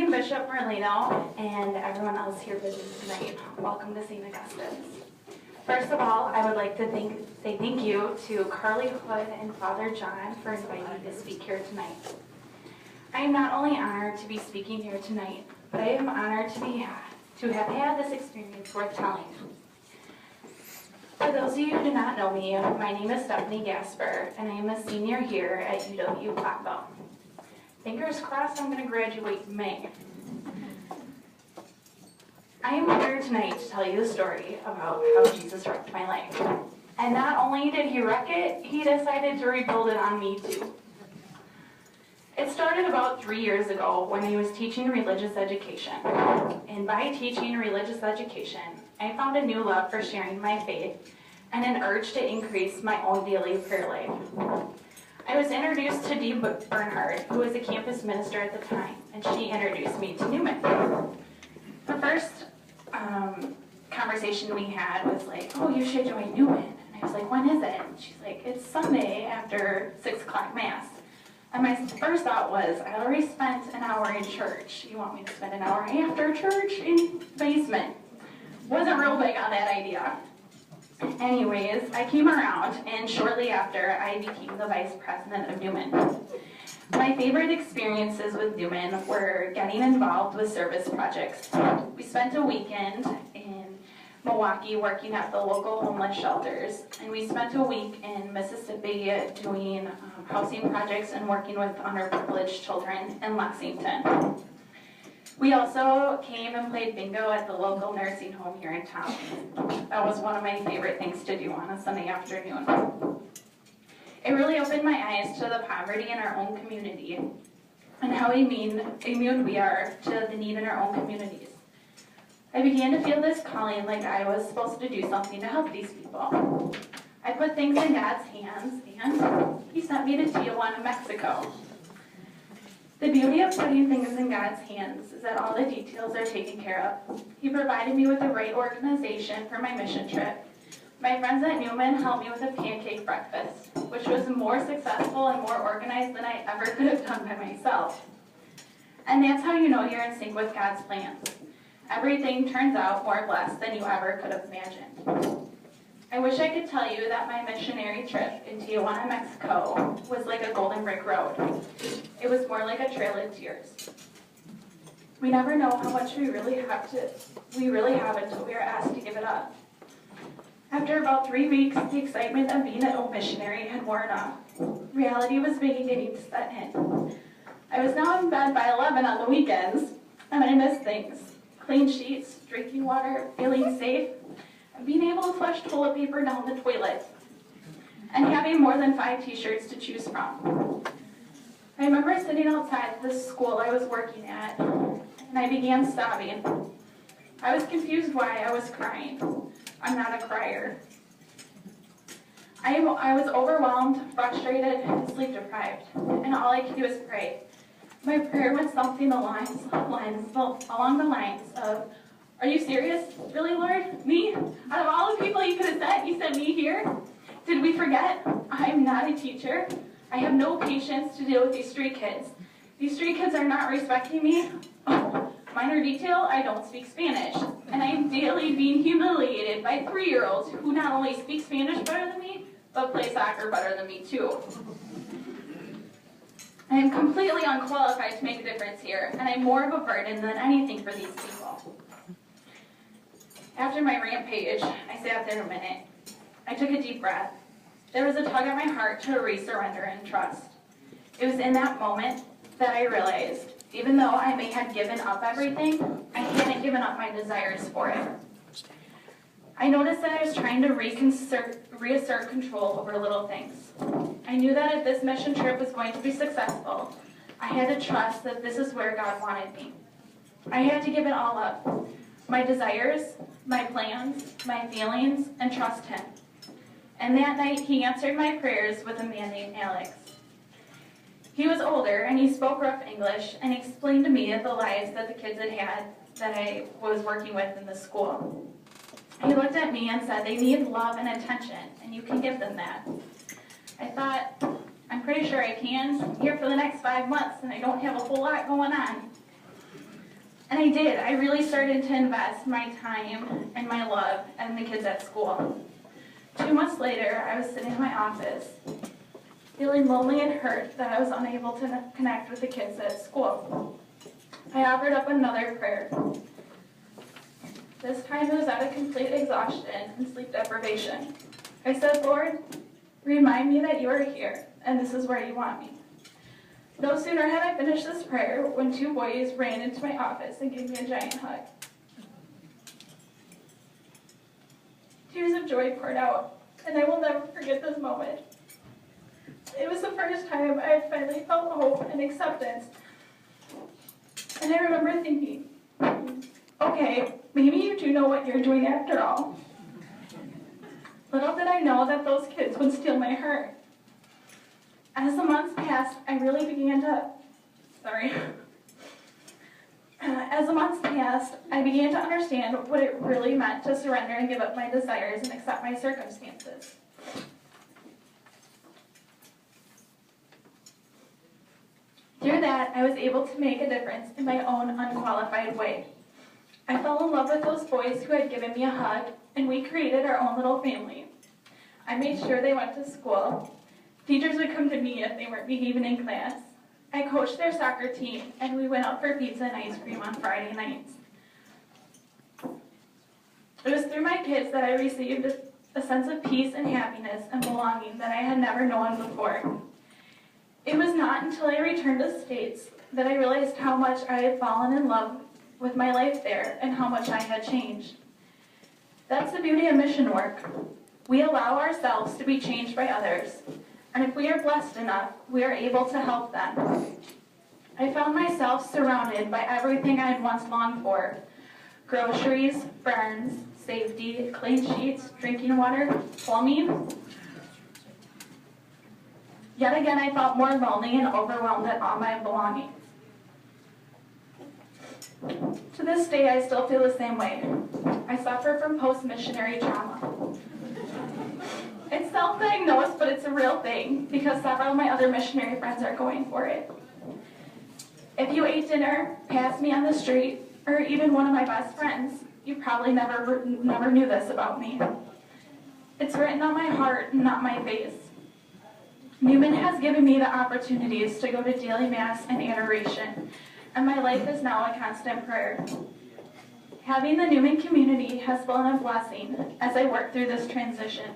morning, Bishop Merlino, and everyone else here visiting tonight. Welcome to St. Augustine's. First of all, I would like to say thank you to Carly Hood and Father John for inviting me to speak here tonight. I am not only honored to be speaking here tonight, but I am honored to have had this experience worth telling. For those of you who do not know me, my name is Stephanie Gasper, and I am a senior here at UW Platteville. Fingers crossed I'm going to graduate in May. I am here tonight to tell you the story about how Jesus wrecked my life. And not only did he wreck it, he decided to rebuild it on me too. It started about 3 years ago when I was teaching religious education. And by teaching religious education, I found a new love for sharing my faith and an urge to increase my own daily prayer life. I was introduced to Dee Bernhard, who was a campus minister at the time, and she introduced me to Newman. The first conversation we had was like, oh, you should join Newman. And I was like, when is it? And she's like, it's Sunday after 6 o'clock Mass. And my first thought was, I already spent an hour in church. You want me to spend an hour after church in the basement? Wasn't real big on that idea. Anyways, I came around, and shortly after, I became the vice president of Newman. My favorite experiences with Newman were getting involved with service projects. We spent a weekend in Milwaukee working at the local homeless shelters, and we spent a week in Mississippi doing housing projects and working with underprivileged children in Lexington. We also came and played bingo at the local nursing home here in town. That was one of my favorite things to do on a Sunday afternoon. It really opened my eyes to the poverty in our own community and how immune we are to the need in our own communities. I began to feel this calling like I was supposed to do something to help these people. I put things in God's hands, and he sent me to Tijuana, Mexico. The beauty of putting things in God's hands is that all the details are taken care of. He provided me with the right organization for my mission trip. My friends at Newman helped me with a pancake breakfast, which was more successful and more organized than I ever could have done by myself. And that's how you know you're in sync with God's plans. Everything turns out more blessed than you ever could have imagined. I wish I could tell you that my missionary trip in Tijuana, Mexico was like a golden brick road. It was more like a trail of tears. We never know how much we really have until we are asked to give it up. After about 3 weeks, the excitement of being a missionary had worn off. Reality was beginning to set in. I was now in bed by 11 on the weekends, and I missed things. Clean sheets, drinking water, feeling safe, and being able to flush toilet paper down the toilet, and having more than 5 t-shirts to choose from. I remember sitting outside the school I was working at, and I began sobbing. I was confused why I was crying. I'm not a crier. I was overwhelmed, frustrated, and sleep deprived, and all I could do was pray. My prayer went something along the lines of, are you serious? Really, Lord? Me? Out of all the people you could have sent, you sent me here? Did we forget? I'm not a teacher. I have no patience to deal with these street kids. These street kids are not respecting me. Oh, minor detail, I don't speak Spanish. And I am daily being humiliated by 3-year-olds who not only speak Spanish better than me, but play soccer better than me too. I am completely unqualified to make a difference here, and I'm more of a burden than anything for these people. After my rampage, I sat there a minute. I took a deep breath. There was a tug at my heart to re-surrender and trust. It was in that moment that I realized, even though I may have given up everything, I hadn't given up my desires for it. I noticed that I was trying to reassert control over little things. I knew that if this mission trip was going to be successful, I had to trust that this is where God wanted me. I had to give it all up. My desires, my plans, my feelings, and trust Him. And that night, He answered my prayers with a man named Alex. He was older, and he spoke rough English, and he explained to me the lives that the kids had had that I was working with in the school. He looked at me and said, they need love and attention, and you can give them that. I thought, I'm pretty sure I can. I'm here for the next 5 months, and I don't have a whole lot going on. And I did. I really started to invest my time and my love in the kids at school. 2 months later, I was sitting in my office, feeling lonely and hurt that I was unable to connect with the kids at school. I offered up another prayer. This time it was out of complete exhaustion and sleep deprivation. I said, Lord, remind me that you are here, and this is where you want me. No sooner had I finished this prayer when 2 boys ran into my office and gave me a giant hug. Tears of joy poured out, and I will never forget this moment. It was the first time I had finally felt hope and acceptance. And I remember thinking, okay, maybe you do know what you're doing after all. Little did I know that those kids would steal my heart. As the months passed, I really began to, As the months passed, I began to understand what it really meant to surrender and give up my desires and accept my circumstances. Through that, I was able to make a difference in my own unqualified way. I fell in love with those boys who had given me a hug, and we created our own little family. I made sure they went to school. Teachers would come to me if they weren't behaving in class. I coached their soccer team, and we went out for pizza and ice cream on Friday nights. It was through my kids that I received a sense of peace and happiness and belonging that I had never known before. It was not until I returned to the States that I realized how much I had fallen in love with my life there and how much I had changed. That's the beauty of mission work. We allow ourselves to be changed by others, and if we are blessed enough, we are able to help them. I found myself surrounded by everything I had once longed for: groceries, friends, safety, clean sheets, drinking water, plumbing. Yet again, I felt more lonely and overwhelmed at all my belongings. To this day, I still feel the same way. I suffer from post-missionary trauma. It's self-diagnosed, but it's a real thing because several of my other missionary friends are going for it. If you ate dinner, passed me on the street, or even one of my best friends, you probably never knew this about me. It's written on my heart, not my face. Newman has given me the opportunities to go to daily mass and adoration, and my life is now a constant prayer. Having the Newman community has been a blessing as I work through this transition.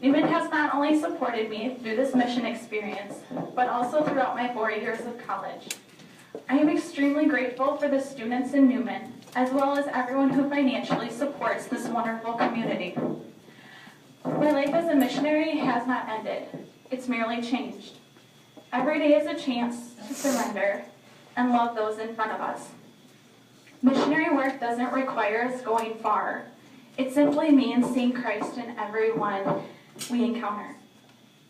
Newman has not only supported me through this mission experience, but also throughout my 4 years of college. I am extremely grateful for the students in Newman, as well as everyone who financially supports this wonderful community. My life as a missionary has not ended. It's merely changed. Every day is a chance to surrender and love those in front of us. Missionary work doesn't require us going far. It simply means seeing Christ in everyone we encounter.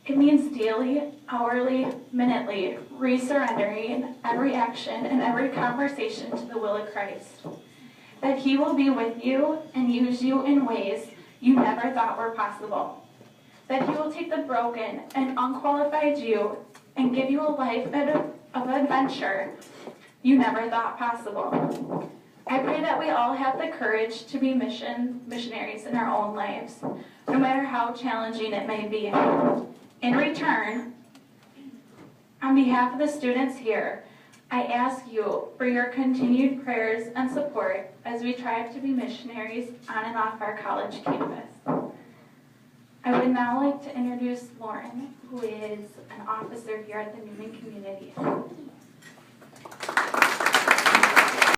It means daily, hourly, minutely, resurrendering every action and every conversation to the will of Christ. That He will be with you and use you in ways you never thought were possible. That He will take the broken and unqualified you and give you a life of adventure you never thought possible. I pray that we all have the courage to be missionaries in our own lives, no matter how challenging it may be. In return, on behalf of the students here, I ask you for your continued prayers and support as we try to be missionaries on and off our college campus. I would now like to introduce Lauren, who is an officer here at the Newman community.